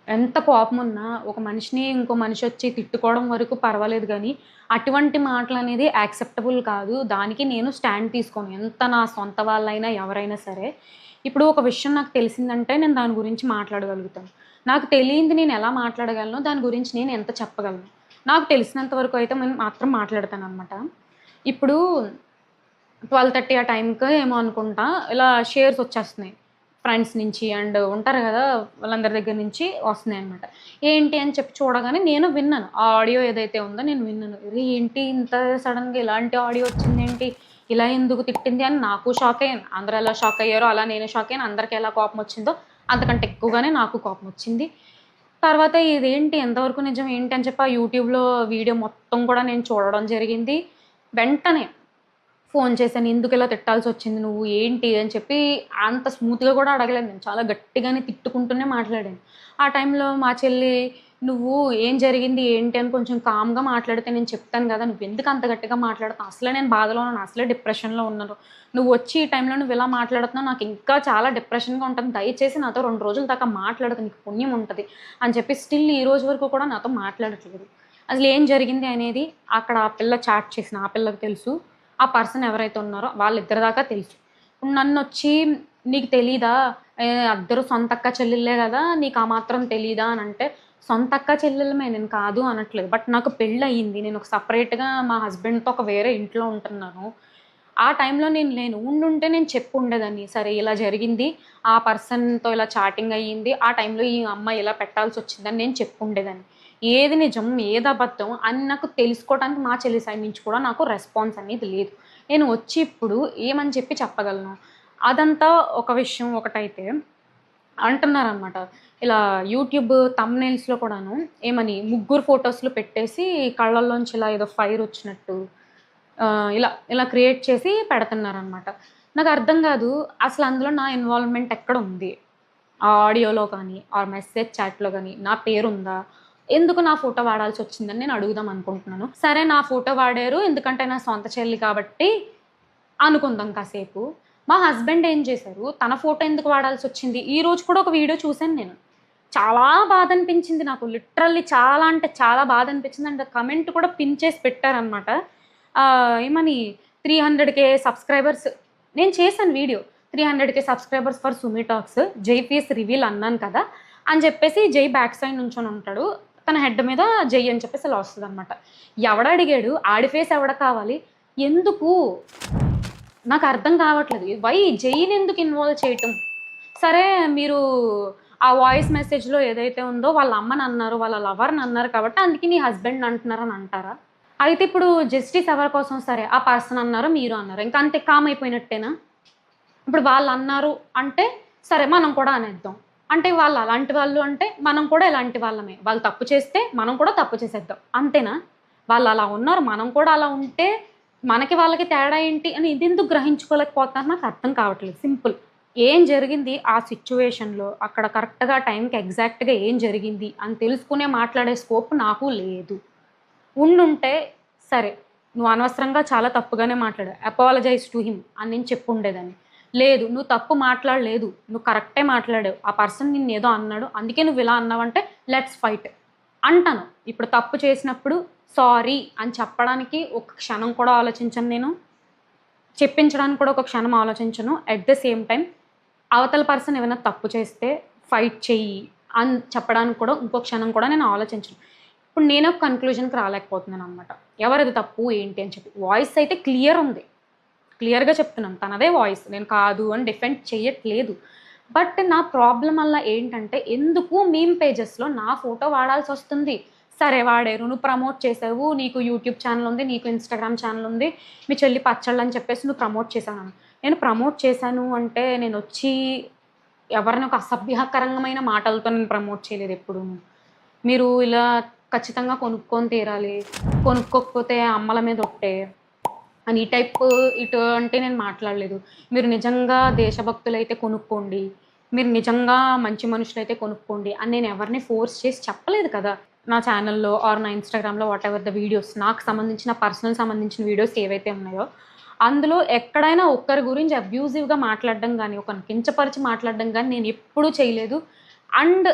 ఎంత కోపమున్నా ఒక మనిషిని ఇంకో మనిషొచ్చి తిట్టుకోవడం వరకు పర్వాలేదు గానీ, అటువంటి మాటలనేది యాక్సెప్టబుల్ కాదు. దానికి నేను స్టాండ్ తీసుకోను. ఎంత నా సొంత వాళ్ళైనా, ఎవరైనా సరే. ఇప్పుడు ఒక విషయం నాకు తెలిసిందంటే నేను దాని గురించి మాట్లాడగలుగుతాను. నాకు తెలియంది నేనెలా మాట్లాడగలను, దాని గురించి నేను ఎంత చెప్పగలను. నాకు తెలిసినంత వరకు అయితే నేను మాత్రం మాట్లాడతాననమాట. ఇప్పుడు 12:30 ఆ టైంకో ఏమో అనుకుంటా ఇలా షేర్స్ వచ్చేస్తున్నాయి. ఫ్రెండ్స్ నుంచి అండ్ ఉంటారు గదా! వాళ్ళందరి దగ్గర నుంచి వస్తున్నాయనమాట. ఏంటి అని చెప్పి చూడగానే నేను విన్నాను. ఆ ఆడియో ఏదైతే ఉందో నేను విన్నాను. అరె! ఏంటి ఇంత సడెన్‌గా ఇలాంటి ఆడియో వచ్చిందేంటి? ఇలా ఎందుకు తిట్టింది అని నాకు షాక్ అయ్యాను. అందరూ ఎలా షాక్ అయ్యారో అలా నేను షాక్ అయ్యాను. అందరికి ఎలా కోపం వచ్చిందో అంతకంటే ఎక్కువగానే నాకు కోపం వచ్చింది. తర్వాత ఇదేంటి ఎంతవరకు నిజం ఏంటి అని చెప్పి ఆ యూట్యూబ్‌లో వీడియో మొత్తం కూడా నేను చూడడం జరిగింది. వెంటనే ఫోను చేశాను. ఎందుకిలా తిట్టాల్సొచ్చింది నువ్వు? ఏంటి? అని చెప్పి అంత స్మూత్‌గా గూడా అడగలేదు నేను. చాలా గట్టిగానే తిట్టుకుంటూనే మాట్లాడాను. ఆ టైంలో మా చెల్లి, "నువ్వు ఏం జరిగింది? ఏంటి?" అని కొంచెం కామ్‌గా మాట్లాడితే నేను చెప్తాను గదా! నువ్వెందుకు అంత గట్టిగా మాట్లాడుతున్నావు? అసలే నేను బాధలో ఉన్నాను. అసలే డిప్రెషన్‌లో ఉన్నాను. నువ్వొచ్చి ఈ టైంలో నువ్విలా మాట్లాడుతున్నావు. నాకు ఇంకా చాలా డిప్రెషన్‌గా ఉంటుంది. దయచేసి నాతో 2 రోజుల దాకా మాట్లాడకు. నీకు పుణ్యం ఉంటది. అని చెప్పి స్టిల్ ఈ రోజు వరకు కూడా నాతో మాట్లాడట్లేదు. అసలేం జరిగింది అనేది అక్కడ ఆ పిల్ల చాట్ చేసిన ఆ పిల్లకి తెలుసు. ఆ పర్సన్ ఎవరైతే ఉన్నారో వాళ్ళిద్దరి దాకా తెలుసు. ఇప్పుడు నన్నొచ్చి "నీకు తెలీదా? అద్దరు సొంతక్క చెల్లెళ్ళే గదా! నీకు ఆ మాత్రం తెలీదా?" అనంటే, సొంతక్క చెల్లెళ్ళమే నేను కాదు అనట్లేదు. బట్ నాకు పెళ్లయింది. నేనొక సెపరేట్‌గా మా హస్బెండ్‌తో ఒక వేరే ఇంట్లో ఉంటున్నాను. ఆ టైంలో నేను లేను. ఉండుంటే నేను చెప్పుండేదాన్ని. సరే ఇలా జరిగింది. ఆ పర్సన్‌తో ఇలా చాటింగ్ అయ్యింది. ఆ టైంలో ఈ అమ్మాయి ఇలా పెట్టాల్సొచ్చిందని నేను చెప్పుండేదాన్ని. ఏది నిజం, ఏది అబద్ధం అని నాకు తెలుసుకోవడానికి మా చెల్లి సైడ్ నుంచి కూడా నాకు రెస్పాన్స్ అనేది లేదు. నేను వచ్చి ఇప్పుడు ఏమని చెప్పి చెప్పగలను? అదంతా ఒక విషయం ఒకటైతే అంటున్నారనమాట. ఇలా యూట్యూబ్ థంబ్‌నెయిల్స్‌లో కూడాను ఏమని ముగ్గురు ఫోటోస్‌లు పెట్టేసి కళ్ళల్లోంచి ఇలా ఏదో ఫైరొచ్చినట్టు ఇలా ఇలా క్రియేట్ చేసి పెడుతున్నారనమాట. నాకర్థం గాదు. అసలందులో నా ఇన్వాల్వ్‌మెంట్ ఎక్కడుంది? ఆ ఆడియోలో కానీ, ఆ మెసేజ్ చాట్‌లో గాని నా పేరుందా? ఎందుకు నా ఫోటో వాడాల్సొచ్చిందని నేను అడుగుదాం అనుకుంటున్నాను. సరే నా ఫోటో వాడారు ఎందుకంటే నా సొంత చెల్లి కాబట్టి అనుకుందాం కాసేపు. మా హస్బెండ్ ఏం చేశారు, తన ఫోటో ఎందుకు వాడాల్సొచ్చింది? ఈరోజు కూడా ఒక వీడియో చూసాను నేను. చాలా బాధనిపించింది నాకు. లిటరల్లీ చాలా అంటే చాలా బాధనిపించింది. అండ్ కమెంట్ కూడా పిన్ చేసి పెట్టారనమాట. ఏమని 300,000 సబ్‌స్క్రైబర్స్ నేను చేశాను video. 300,000 subscribers for Sumi talks. జై ఫేస్ రివీల్ అన్నాను కదా! అని చెప్పేసి జై బ్యాక్ సైడ్ నుంచొని ఉంటాడు. తన హెడ్ మీద జై అని చెప్పేసి ఇలా వస్తదనమాట. ఎవడడిగాడు? ఆడి ఫేస్ ఎవడ కావాలి? ఎందుకు? నాకర్థం కావట్లేదు. వై జైనెందుకు ఇన్వాల్వ్ చేయటం? సరే మీరు ఆ వాయిస్ మెసేజ్‌లో ఏదైతే ఉందో వాళ్ళ అమ్మనన్నారు, వాళ్ళ లవర్‌నన్నారు కాబట్టి అందుకే నీ హస్బెండ్‌ని అంటున్నారని అంటారా? అయితే ఇప్పుడు జస్టిస్ ఎవరి కోసం సరే ఆ పర్సన్ అన్నారు, మీరు అన్నారు. ఇంక అంతే కామ్ అయిపోయినట్టేనా? ఇప్పుడు వాళ్ళన్నారు అంటే సరే మనం కూడా అనేద్దాం. అంటే వాళ్ళు అలాంటి వాళ్ళు అంటే మనం కూడా ఇలాంటి వాళ్ళమే. వాళ్ళు తప్పు చేస్తే మనం కూడా తప్పు చేసేద్దాం. అంతేనా? వాళ్ళలా ఉన్నారు. మనం కూడా అలా ఉంటే మనకి వాళ్ళకి తేడా ఏంటి అని ఇదెందుకు గ్రహించుకోలేకపోతున్నారు నాకు అర్థం కావట్లేదు. సింపుల్. ఏం జరిగింది ఆ సిట్యుయేషన్‌లో అక్కడ కరెక్ట్‌గా టైంకి ఎగ్జాక్ట్‌గా ఏం జరిగింది అని తెలుసుకునే మాట్లాడే స్కోప్ నాకు లేదు. ఉండుంటే సరే. నువ్వు అనవసరంగా చాలా తప్పుగానే మాట్లాడావు. అపాలజైజ్ టు హిమ్ అని నేను చెప్పుండేదాన్ని. లేదు నువ్వు తప్పు మాట్లాడలేదు. నువ్వు కరెక్టే మాట్లాడావు. ఆ పర్సన్ నిన్నేదో అన్నాడు. అందుకే నువ్విలా అన్నావంటే లెట్స్ ఫైట్ అంటాను. ఇప్పుడు తప్పు చేసినప్పుడు సారీ అని చెప్పడానికి ఒక క్షణం కూడా ఆలోచించను నేను. చెప్పించడానికి కూడా ఒక క్షణం ఆలోచించను. ఎట్ ద సేమ్ టైమ్ అవతల పర్సన్ ఏమైనా తప్పు చేస్తే ఫైట్ చెయ్యి అని చెప్పడానికి కూడా ఇంకో క్షణం కూడా నేను ఆలోచించను. ఇప్పుడు నేనే ఒక కన్క్లూజన్‌కి రాలేకపోతున్నాననమాట. ఎవరిది తప్పు ఏంటి అని చెప్పి. వాయిస్ అయితే క్లియర్ ఉంది. క్లియర్‌గా చెప్తున్నాను. తనదే వాయిస్. నేను కాదు అని డిఫెండ్ చెయ్యట్లేదు. బట్ నా ప్రాబ్లమ్ వల్ల ఏంటంటే ఎందుకు మీమ్ పేజెస్‌లో నా ఫోటో వాడాల్సొస్తుంది. సరే వాడారు. నువ్వు ప్రమోట్ చేసావు. నీకు యూట్యూబ్ ఛానెల్ ఉంది. నీకు ఇన్‌స్టాగ్రామ్ ఛానెల్ ఉంది. మీ చెల్లి పచ్చళ్ళని చెప్పేసి నువ్వు ప్రమోట్ చేశావన్నాను. నేను ప్రమోట్ చేశాను అంటే నేనొచ్చి ఎవరిని ఒక అసభ్యకరమైన మాటలతో నేను ప్రమోట్ చేయలేదు ఎప్పుడూను. మీరు ఇలా ఖచ్చితంగా కొనుక్కొని తీరాలి. కొనుక్కోకపోతే అమ్మల మీద ఒట్టే. అని ఈ టైపు ఇటువంటి నేను మాట్లాడలేదు. మీరు నిజంగా దేశభక్తులైతే కొనుక్కోండి. మీరు నిజంగా మంచి మనుషులైతే కొనుక్కోండి అని నేను ఎవరిని ఫోర్స్ చేసి చెప్పలేదు కదా! నా ఛానెల్‌లో ఆర్ నా ఇన్‌స్టాగ్రామ్‌లో వాటెవర్ ద వీడియోస్ నాకు సంబంధించిన పర్సనల్ సంబంధించిన వీడియోస్ ఏవైతే ఉన్నాయో, అందులో ఎక్కడైనా ఒక్కరి గురించి అబ్యూజివ్‌గా మాట్లాడడం గాని, ఒకరిని కించపరిచి మాట్లాడడం గాని నేను ఎప్పుడూ చేయలేదు. అండ్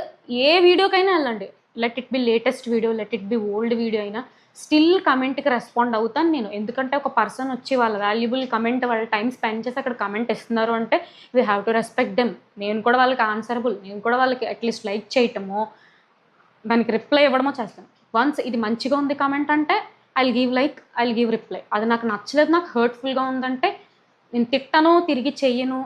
ఏ వీడియోకైనా వెళ్ళండి, let it be latest video, let it be old video అయినా స్టిల్ కమెంట్కి రెస్పాండ్ అవుతాను నేను. ఎందుకంటే ఒక పర్సన్ వచ్చి వాళ్ళ వాల్యుబుల్ కమెంట్, వాళ్ళ టైం స్పెండ్ చేసి అక్కడ కమెంట్ ఇస్తున్నారు అంటే we have to respect them. నేను కూడా వాళ్ళకి ఆన్సరబుల్, నేను కూడా వాళ్ళకి అట్లీస్ట్ లైక్ చేయటమో దానికి రిప్లై ఇవ్వడమో చేస్తాను. వన్స్ ఇది మంచిగా ఉంది కమెంట్ అంటే I will give like, I will give reply. అది నాకు నచ్చలేదు, నాకు హర్ట్ఫుల్గా ఉందంటే నేను తిట్టను, తిరిగి చెయ్యను,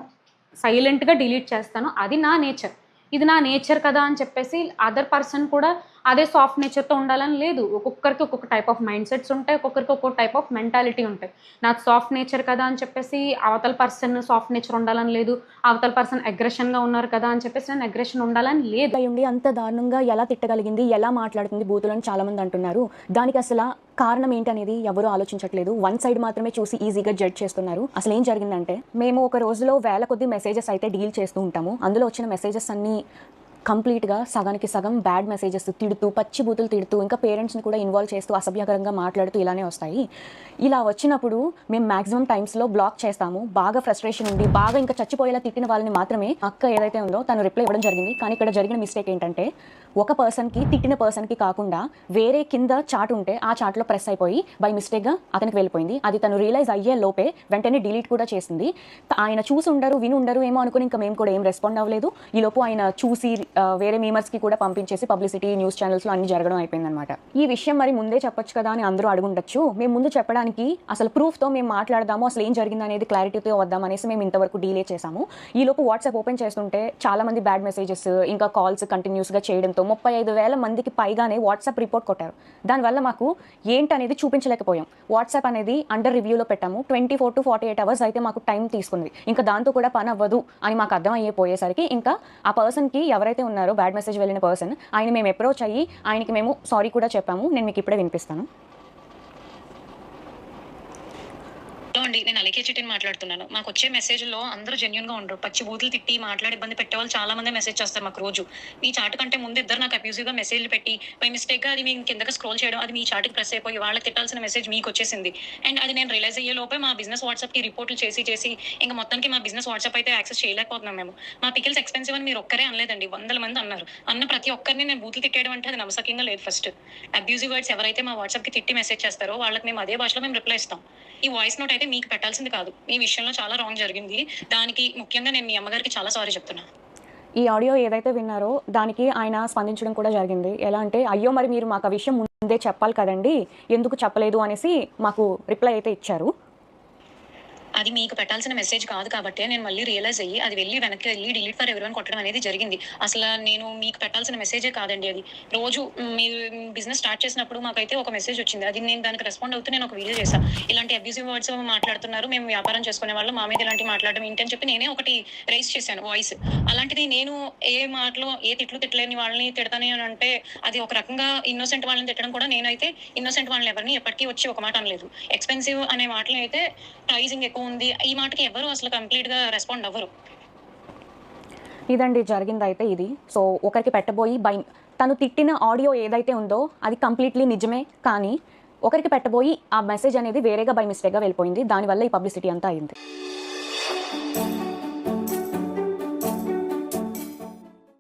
సైలెంట్గా డిలీట్ చేస్తాను. అది నా నేచర్. ఇది నా నేచర్ కదా అని చెప్పేసి అదర్ పర్సన్ కూడా అదే సాఫ్ట్ నేచర్తో ఉండాలని లేదు. ఒక్కొక్కరికి ఒక్కొక్క టైప్ ఆఫ్ మైండ్ సెట్స్ ఉంటాయి, ఒక్కొక్కరికి ఒక్కొక్క టైప్ ఆఫ్ మెంటాలిటీ ఉంటాయి. నాకు సాఫ్ట్ నేచర్ కదా అని చెప్పేసి అవతల పర్సన్ సాఫ్ట్ నేచర్ ఉండాలని లేదు, అవతల పర్సన్ అగ్రెషన్గా ఉన్నారు కదా అని చెప్పేసి నేను అగ్రెషన్ ఉండాలని లేదు. అయ్యుండి అంత దారుణంగా ఎలా తిట్టగలిగింది, ఎలా మాట్లాడుతుంది బూతులని చాలామంది అంటున్నారు. దానికి అసలు కారణం ఏంటనేది ఎవరూ ఆలోచించట్లేదు. వన్ సైడ్ మాత్రమే చూసి ఈజీగా జడ్జ్ చేస్తున్నారు. అసలు ఏం జరిగిందంటే, మేము ఒక రోజులో వేల కొద్ది మెసేజెస్ అయితే డీల్ చేస్తూ ఉంటాము. అందులో వచ్చిన మెసేజెస్ అన్నీ కంప్లీట్గా సగానికి సగం బ్యాడ్ మెసేజెస్, తిడుతూ, పచ్చి బూతులు తిడుతూ, ఇంకా పేరెంట్స్ని కూడా ఇన్వాల్వ్ చేస్తూ, అసభ్యకరంగా మాట్లాడుతూ ఇలానే వస్తాయి. ఇలా వచ్చినప్పుడు మేము మ్యాక్సిమం టైమ్స్లో బ్లాక్ చేస్తాము. బాగా ఫ్రస్ట్రేషన్ ఉండి, బాగా ఇంకా చచ్చిపోయేలా తిట్టిన వాళ్ళని మాత్రమే అక్క ఏదైతే ఉందో తను రిప్లై ఇవ్వడం జరిగింది. కానీ ఇక్కడ జరిగిన మిస్టేక్ ఏంటంటే, ఒక పర్సన్కి, తిట్టిన పర్సన్కి కాకుండా వేరే కింద చాట్ ఉంటే ఆ చాట్లో ప్రెస్ అయిపోయి బై మిస్టేక్గా అతనికి వెళ్ళిపోయింది. అది తను రియలైజ్ అయ్యే లోపే వెంటనే డిలీట్ కూడా చేసింది. ఆయన చూసి ఉండరు, విని ఉండరు ఏమో అనుకుని ఇంకా మేము కూడా ఏం రెస్పాండ్ అవ్వలేదు. ఈలోపు ఆయన చూసి వేరే మీమర్స్కి కూడా పంపించేసి పబ్లిసిటీ న్యూస్ ఛానల్స్లో అన్ని జరగడం అయిపోయిందనమాట. ఈ విషయం మరి ముందే చెప్పొచ్చు కదా అని అందరూ అడుగుండొచ్చు. మేము ముందు చెప్పడానికి అసలు ప్రూఫ్తో మేము మాట్లాడదాము, అసలు ఏం జరిగింది అనేది క్లారిటీతో వద్దాం అనేసి మేము ఇంతవరకు డీలే చేసాము. ఈలోపు వాట్సాప్ ఓపెన్ చేస్తుంటే చాలామంది బ్యాడ్ మెసేజెస్, ఇంకా కాల్స్ కంటిన్యూస్గా చేయడంతో 35,000 మందికి పైగానే వాట్సాప్ రిపోర్ట్ కొట్టారు. దానివల్ల మాకు ఏంటనేది చూపించలేకపోయాం. వాట్సాప్ అనేది అండర్ రివ్యూలో పెట్టాము. 24 to 48 hours అయితే మాకు టైం తీసుకుంది. ఇంకా దాంతో కూడా పని అవ్వదు అని మాకు అర్థం అయిపోయేసరికి ఇంకా ఆ పర్సన్కి, ఎవరైతే ఉన్నారో బ్యాడ్ మెసేజ్ వెళ్ళిన పర్సన్, ఆయన మేము అప్రోచ్ అయ్యి ఆయనకి మేము సారీ కూడా చెప్పాము. నేను మీకు ఇప్పుడే వినిపిస్తాను. అండి, నేను అలికే చిటిని మాట్లాడుతున్నాను. మాకు వచ్చే మెసేజ్లో అందరూ జెన్యున్గా ఉండరు. పచ్చి బూతులు తిట్టి మాట్లాడి ఇబ్బంది పెట్టే వాళ్ళు చాలా మంది మెసేజ్ చేస్తారు మాకు రోజు. మీ చాట్ కంటే ముందు ఇద్దరు నాకు అబ్యూజివ్గా మెసేజ్లు పెట్టి బై మిస్టేక్గా అది మేము కిందకి స్క్రోల్ చేయడం, అది మీ చాట్కి ప్రెస్ అయిపోయి వాళ్ళకి తిట్టాల్సిన మెసేజ్ మీకు వచ్చేసింది. అండ్ అది నేను రియలైజ్ అయ్యే లోపే మా బిజినెస్ వాట్సాప్కి రిపోర్ట్లు చేసి ఇంకా మొత్తానికి మా బిజినెస్ వాట్సాప్ అయితే యాక్సెస్ చేయలేకపోతున్నాం మేము. మా పికిల్స్ ఎక్స్పెన్సివ్ అని మీరు ఒక్కరే అనలేదండి, 100 మంది అన్నారు. అన్న ప్రతి ఒక్కరిని నేను బూతులు తిట్టేయడం అంటే అది నమ్మసకంగా లేదు. ఫస్ట్ అబ్యూజివ్ వర్డ్స్ ఎవరైతే మా వాట్సాప్కి తిట్టి మెసేజ్ చేస్తారో వాళ్ళకి మేము అదే భాషలో మేము రిప్లై ఇస్తాం. ఈ వాయిస్ నోట్ అయితే మీకు పెట్టాల్సింది కాదు. మీ విషయంలో చాలా రాంగ్ జరిగింది. దానికి ముఖ్యంగా నేను మీ అమ్మగారికి చాలా సారీ చెప్తున్నా. ఈ ఆడియో ఏదైతే విన్నారో దానికి ఆయన స్పందించడం కూడా జరిగింది. ఎలా అంటే, అయ్యో మరి మీరు మాకు ఆ విషయం ముందే చెప్పాలి కదండి, ఎందుకు చెప్పలేదు అనేసి మాకు రిప్లై అయితే ఇచ్చారు. అది మీకు పెట్టాల్సిన మెసేజ్ కాదు కాబట్టి నేను మళ్ళీ రియలైజ్ అయ్యి అది వెనక్కి వెళ్ళి డిలీట్ ఫర్ ఎవరివన్ కొట్టడం అనేది జరిగింది. అసలు నేను మీకు పెట్టాల్సిన మెసేజే కాదండి అది. రోజు మీరు బిజినెస్ స్టార్ట్ చేసినప్పుడు మాకైతే ఒక మెసేజ్ వచ్చింది. అది నేను దానికి రెస్పాండ్ అవుతూ నేను ఒక వీడియో చేశాను. ఇలాంటి అబ్యూజివ్ వర్డ్స్ మాట్లాడుతున్నారు, మేము వ్యాపారం చేసుకునే వాళ్ళు, మా మీద ఇలాంటి మాట్లాడడం ఏంటి అని చెప్పి నేనే ఒకటి రైజ్ చేశాను వాయిస్. అలాంటిది నేను ఏ మాటలో ఏ తిట్టలేని వాళ్ళని తిడతానే అని అంటే అది ఒక రకంగా ఇన్నోసెంట్ వాళ్ళని తిట్టడం కూడా. నేనైతే ఇన్నోసెంట్ వాళ్ళని ఎవరిని ఎప్పటికీ వచ్చి ఒక మాట అనలేదు. ఎక్స్పెన్సివ్ అనే మాటలు అయితే ప్రైజింగ్ ఎక్కువ ఉంది, ఈ మాటకి ఎవరు అసలు కంప్లీట్ గా రెస్పాండ్ అవ్వరు. ఇదండి జరిగింది అయితే ఇది. సో ఒకరికి పెట్టబోయి తను తిట్టిన ఆడియో ఏదైతే ఉందో అది కంప్లీట్లీ నిజమే, కానీ ఒకరికి పెట్టబోయి ఆ మెసేజ్ అనేది వేరేగా బై మిస్టేక్గా వెళ్ళిపోయింది. దానివల్ల ఈ పబ్లిసిటీ అంతా అయింది.